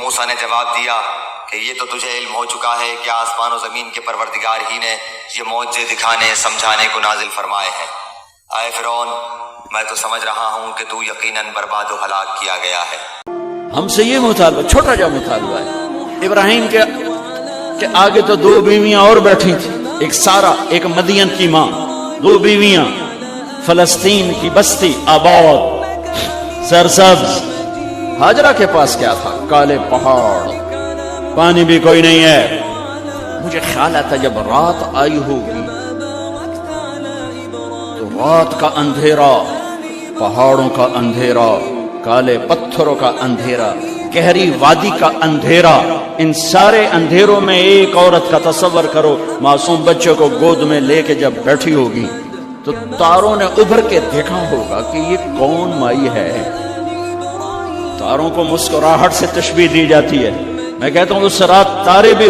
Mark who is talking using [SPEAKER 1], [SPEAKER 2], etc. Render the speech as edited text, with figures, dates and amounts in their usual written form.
[SPEAKER 1] موسیٰ نے جواب دیا کہ یہ تو تجھے علم ہو چکا ہے کہ آسمان و زمین کے پروردگار ہی نے یہ معجزے دکھانے سمجھانے کو نازل فرمائے ہیں۔ اے فرعون، میں تو سمجھ رہا ہوں کہ تو یقیناً برباد و ہلاک کیا گیا ہے۔
[SPEAKER 2] ہم سے یہ مطالبہ، چھوٹا جا مطالبہ ہے۔ ابراہیم کے آگے تو 2 بیویاں اور بیٹھی تھیں، ایک سارہ، ایک مدین کی ماں، 2 بیویاں، فلسطین کی بستی آباد سرسبز۔ ہاجرہ کے پاس کیا تھا؟ کالے پہاڑ، پانی بھی کوئی نہیں ہے۔ مجھے خیال آتا جب رات آئی ہوگی تو رات کا اندھیرا، پہاڑوں کا اندھیرا، کالے پتھروں کا اندھیرا، گہری وادی کا اندھیرا، ان سارے اندھیروں میں ایک عورت کا تصور کرو، معصوم بچے کو گود میں لے کے جب بیٹھی ہوگی تو تاروں نے ابھر کے دیکھا ہوگا کہ یہ کون مائی ہے۔ تاروں کو مسکراہٹ سے تشبیہ دی جاتی ہے۔ میں کہتا ہوں اس رات تارے بھی